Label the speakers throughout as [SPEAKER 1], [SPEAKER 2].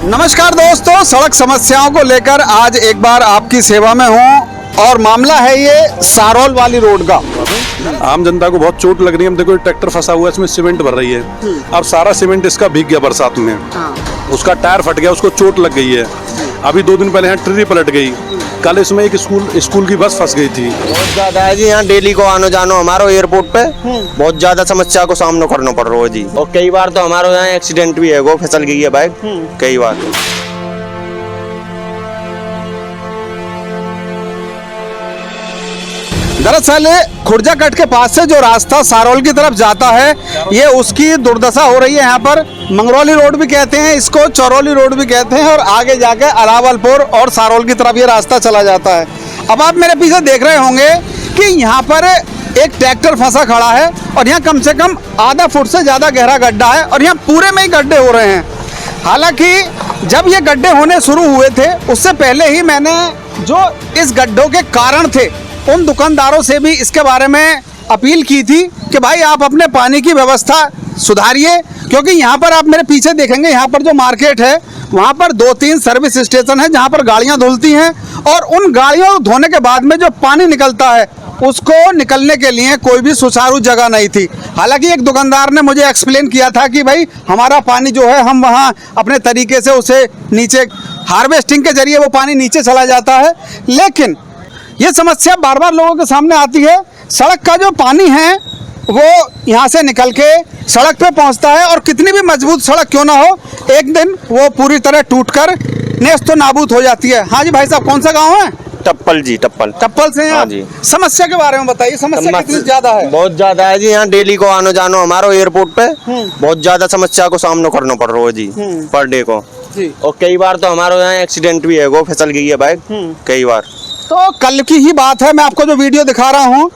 [SPEAKER 1] नमस्कार दोस्तों, सड़क समस्याओं को लेकर आज एक बार आपकी सेवा में हूं और मामला है ये सारोल वाली रोड का।
[SPEAKER 2] आम जनता को बहुत चोट लग रही है। हम देखो ट्रैक्टर फंसा हुआ है, इसमें सीमेंट भर रही है। अब सारा सीमेंट इसका भीग गया बरसात में। उसका टायर फट गया, उसको चोट लग गई है। अभी 2 दिन पहले यहाँ ट्रिरी पलट गई। कल इसमें एक स्कूल की बस फंस गई थी।
[SPEAKER 3] बहुत ज्यादा है जी, यहाँ डेली को आनो जानो हमारो एयरपोर्ट पे बहुत ज्यादा समस्या को सामना करना पड़ रहा है जी। और कई बार तो हमारे यहाँ एक्सीडेंट भी है, वो फिसल गई है बाइक कई बार।
[SPEAKER 1] दरअसल खुर्जा कट के पास से जो रास्ता सारोल की तरफ जाता है, ये उसकी दुर्दशा हो रही है। यहाँ पर मंगरौली रोड भी कहते हैं इसको, चौरौली रोड भी कहते हैं, और आगे जाके अरावलपुर और सारोल की तरफ ये रास्ता चला जाता है। अब आप मेरे पीछे देख रहे होंगे कि यहाँ पर एक ट्रैक्टर फंसा खड़ा है और यहाँ कम से कम आधा फुट से ज़्यादा गहरा गड्ढा है और यहाँ पूरे में ही गड्ढे हो रहे हैं। हालांकि जब ये गड्ढे होने शुरू हुए थे, उससे पहले ही मैंने जो इस गड्ढों के कारण थे उन दुकानदारों से भी इसके बारे में अपील की थी कि भाई आप अपने पानी की व्यवस्था सुधारिए, क्योंकि यहाँ पर आप मेरे पीछे देखेंगे, यहाँ पर जो मार्केट है वहाँ पर 2-3 सर्विस स्टेशन है जहाँ पर गाड़ियाँ धुलती हैं, और उन गाड़ियों को धोने के बाद में जो पानी निकलता है उसको निकलने के लिए कोई भी सुचारू जगह नहीं थी। हालांकि एक दुकानदार ने मुझे एक्सप्लेन किया था कि भाई हमारा पानी जो है हम वहाँ अपने तरीके से उसे नीचे हार्वेस्टिंग के जरिए वो पानी नीचे चला जाता है, लेकिन ये समस्या बार बार लोगों के सामने आती है। सड़क का जो पानी है वो यहाँ से निकल के सड़क पे पहुँचता है, और कितनी भी मजबूत सड़क क्यों ना हो, एक दिन वो पूरी तरह टूटकर नेस्तो नाबूद हो जाती है। हाँ जी भाई साहब, कौन सा गांव है?
[SPEAKER 3] टप्पल जी, टप्पल
[SPEAKER 1] से हैं
[SPEAKER 3] हाँ
[SPEAKER 1] आप?
[SPEAKER 3] जी।
[SPEAKER 1] समस्या के बारे में बताइए, समस्या कितनी ज्यादा है?
[SPEAKER 3] बहुत ज्यादा है जी, यहाँ डेली को आनो जानो हमारो एयरपोर्ट पे बहुत ज्यादा समस्या को सामना करना पड़ रहा है जी पर डे को जी। और कई बार तो हमारे यहाँ एक्सीडेंट भी है, वो फिसल गई है बाइक कई बार। तो
[SPEAKER 1] कल की ही बात है, मैं आपको जो वीडियो दिखा रहा हूँ,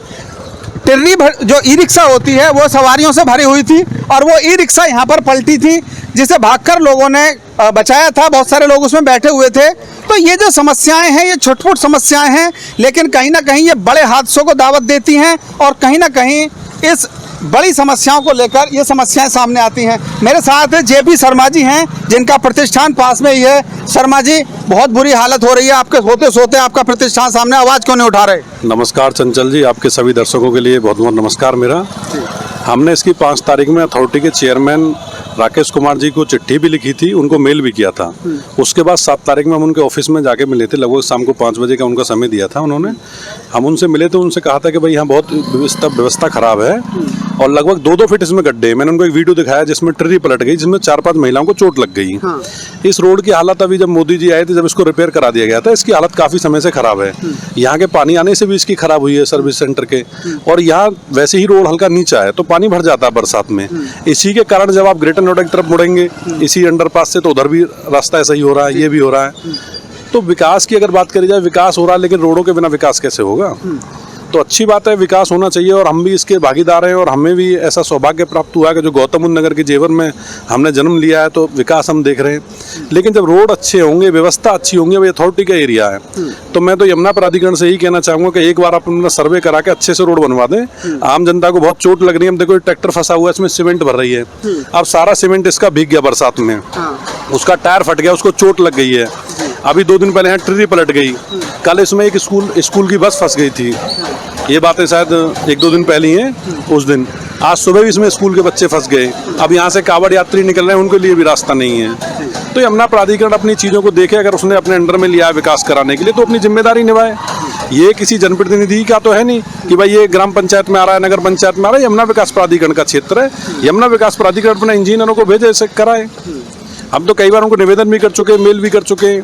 [SPEAKER 1] टिर्री जो ई रिक्शा होती है वो सवारियों से भरी हुई थी और वो ई रिक्शा यहाँ पर पलटी थी, जिसे भागकर लोगों ने बचाया था। बहुत सारे लोग उसमें बैठे हुए थे। तो ये जो समस्याएं हैं ये छोटी-छोटी समस्याएं हैं, लेकिन कहीं ना कहीं ये बड़े हादसों को दावत देती हैं, और कहीं ना कहीं इस बड़ी समस्याओं को लेकर ये समस्याएं सामने आती हैं। मेरे साथ जेपी शर्मा जी हैं, जिनका प्रतिष्ठान पास में ही है। शर्मा जी, बहुत बुरी हालत हो रही है, आपके सोते सोते आपका प्रतिष्ठान सामने, आवाज़ क्यों नहीं उठा रहे?
[SPEAKER 2] नमस्कार चंचल जी, आपके सभी दर्शकों के लिए बहुत बहुत नमस्कार मेरा। हमने इसकी 5 तारीख में अथॉरिटी के चेयरमैन राकेश कुमार जी को चिट्ठी भी लिखी थी, उनको मेल भी किया था। उसके बाद 7 तारीख में हम उनके ऑफिस में जाके मिले थे, लगभग शाम को 5 बजे का उनका समय दिया था उन्होंने। हम उनसे मिले तो उनसे कहा था कि भाई यहाँ बहुत व्यवस्था खराब है और लगभग 2-2 फीट इसमें गड्ढे। मैंने उनको एक वीडियो दिखाया जिसमें ट्रिरी पलट गई, जिसमें 4-5 महिलाओं को चोट लग गई। इस रोड की हालत अभी जब मोदी जी आए थे, जब इसको रिपेयर करा दिया गया था, इसकी हालत काफ़ी समय से खराब है। यहाँ के पानी आने से भी इसकी खराब हुई है सर्विस सेंटर के, और यहाँ वैसे ही रोड हल्का नीचा है तो पानी भर जाता है बरसात में। इसी के कारण जब आप ग्रेटर नोएडा की तरफ मुड़ेंगे इसी अंडरपास से, तो उधर भी रास्ता ऐसा ही हो रहा है, ये भी हो रहा है। तो विकास की अगर बात करी जाए, विकास हो रहा है, लेकिन रोडों के बिना विकास कैसे होगा? तो अच्छी बात है, विकास होना चाहिए और हम भी इसके भागीदार हैं, और हमें भी ऐसा सौभाग्य प्राप्त हुआ है कि जो गौतम बुद्ध नगर के जेवर में हमने जन्म लिया है, तो विकास हम देख रहे हैं। लेकिन जब रोड अच्छे होंगे, व्यवस्था अच्छी होंगी, वो अथॉरिटी का एरिया है, तो मैं तो यमुना प्राधिकरण से ही कहना चाहूँगा कि एक बार आप अपना सर्वे करा के अच्छे से रोड बनवा दें। आम जनता को बहुत चोट लग रही है। हम देखो ट्रैक्टर फंसा हुआ है, इसमें सीमेंट भर रही है। अब सारा सीमेंट इसका भीग गया बरसात में। उसका टायर फट गया, उसको चोट लग गई है। अभी 2 दिन पहले यहाँ ट्रिरी पलट गई। कल इसमें एक स्कूल की बस फंस गई थी। ये बातें शायद 1-2 दिन पहले ही हैं। उस दिन आज सुबह भी इसमें स्कूल के बच्चे फंस गए। अब यहाँ से कावड़ यात्री निकल रहे हैं, उनके लिए भी रास्ता नहीं है। तो यमुना प्राधिकरण अपनी चीज़ों को देखे, अगर उसने अपने अंडर में लिया है विकास कराने के लिए, तो अपनी जिम्मेदारी निभाए। ये किसी जनप्रतिनिधि का तो है नहीं कि भाई ये ग्राम पंचायत में आ रहा है, नगर पंचायत में आ रहा है। यमुना विकास प्राधिकरण का क्षेत्र है। यमुना विकास प्राधिकरण अपने इंजीनियरों को भेजे, इसे कराए। हम तो कई बार उनको निवेदन भी कर चुके, मेल भी कर चुके।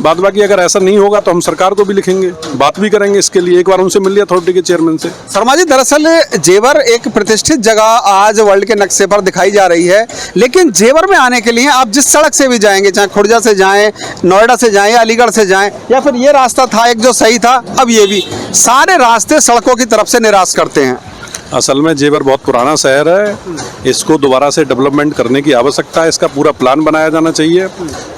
[SPEAKER 2] बाद बाकी अगर ऐसा नहीं होगा तो हम सरकार को भी लिखेंगे, बात भी करेंगे इसके लिए। एक बार उनसे मिल लिया अथॉरिटी के चेयरमैन से।
[SPEAKER 1] शर्मा जी, दरअसल जेवर एक प्रतिष्ठित जगह आज वर्ल्ड के नक्शे पर दिखाई जा रही है, लेकिन जेवर में आने के लिए आप जिस सड़क से भी जाएंगे, चाहे खुर्जा से जाएं, नोएडा से जाएं, अलीगढ़ से जाएं, या फिर ये रास्ता था एक जो सही था, अब ये भी, सारे रास्ते सड़कों की तरफ से निराश करते हैं।
[SPEAKER 2] असल में जेवर बहुत पुराना शहर है, इसको दोबारा से डेवलपमेंट करने की आवश्यकता है। इसका पूरा प्लान बनाया जाना चाहिए।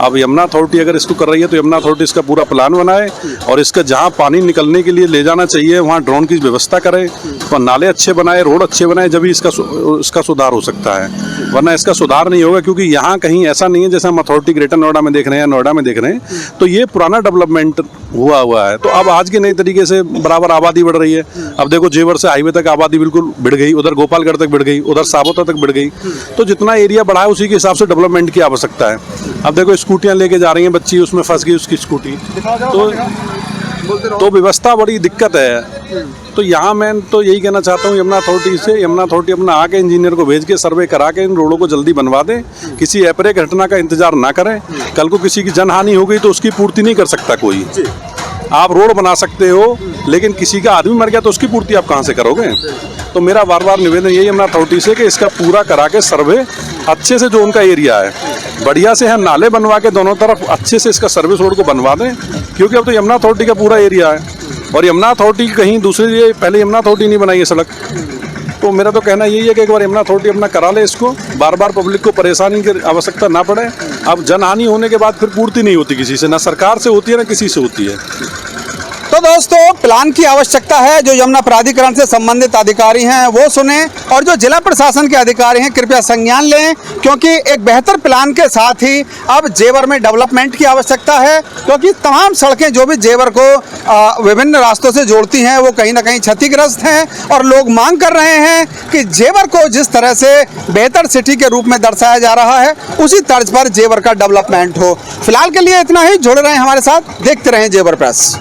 [SPEAKER 2] अब यमुना अथॉरिटी अगर इसको कर रही है तो यमुना अथॉरिटी इसका पूरा प्लान बनाए और इसका जहाँ पानी निकलने के लिए ले जाना चाहिए वहाँ ड्रोन की व्यवस्था करें, तो नाले अच्छे बनाए, रोड अच्छे बनाए, जब ही इसका सुधार हो सकता है, वरना इसका सुधार नहीं होगा। क्योंकि यहाँ कहीं ऐसा नहीं है जैसे हम अथॉरिटी ग्रेटर नोएडा में देख रहे हैं, नोएडा में देख रहे हैं, तो ये पुराना डेवलपमेंट हुआ है। तो अब आज के नई तरीके से बराबर आबादी बढ़ रही है। अब देखो जेवर से हाईवे तक आबादी बिल्कुल बढ़ गई, उधर गोपालगढ़ तक बढ़ गई, उधर साबोता तक बढ़ गई। तो जितना एरिया बढ़ा है उसी के हिसाब से डेवलपमेंट की आवश्यकता है। अब देखो स्कूटियां लेके जा रही हैं बच्ची, उसमें फंस गई उसकी स्कूटी, तो व्यवस्था बड़ी दिक्कत है। तो यहाँ मैं तो यही कहना चाहता हूँ यमुना अथॉरिटी से, यमुना अथॉरिटी अपना आके इंजीनियर को भेज के सर्वे करा के इन रोडों को जल्दी बनवा दें। किसी अपरे घटना का इंतजार ना करें। कल को किसी की जनहानि हो गई तो उसकी पूर्ति नहीं कर सकता कोई। आप रोड बना सकते हो लेकिन किसी का आदमी मर गया तो उसकी पूर्ति आप कहाँ से करोगे। तो मेरा बार बार निवेदन यही यमुना अथॉरिटी से कि इसका पूरा करा के सर्वे अच्छे से, जो उनका एरिया है बढ़िया से है, नाले बनवा के दोनों तरफ अच्छे से इसका सर्विस रोड को बनवा दें। क्योंकि अब तो यमुना अथॉरिटी का पूरा एरिया है और यमुना अथॉरिटी कहीं दूसरी, पहले यमुना अथॉरिटी नहीं बनाई है सड़क। तो मेरा तो कहना यही है कि एक बार यमुना अथॉरिटी अपना करा ले इसको, बार बार पब्लिक को परेशानी की आवश्यकता ना पड़े। अब जनहानि होने के बाद फिर पूर्ति नहीं होती किसी से, ना सरकार से होती है ना किसी से होती है।
[SPEAKER 1] तो दोस्तों, प्लान की आवश्यकता है। जो यमुना प्राधिकरण से संबंधित अधिकारी हैं वो सुने और जो जिला प्रशासन के अधिकारी हैं कृपया संज्ञान लें, क्योंकि एक बेहतर प्लान के साथ ही अब जेवर में डेवलपमेंट की आवश्यकता है। क्योंकि तमाम सड़कें जो भी जेवर को विभिन्न रास्तों से जोड़ती हैं वो कहीं ना कहीं क्षतिग्रस्त हैं और लोग मांग कर रहे हैं कि जेवर को जिस तरह से बेहतर सिटी के रूप में दर्शाया जा रहा है उसी तर्ज पर जेवर का डेवलपमेंट हो। फिलहाल के लिए इतना ही। जुड़े रहें हमारे साथ, देखते रहें जेवर प्रेस।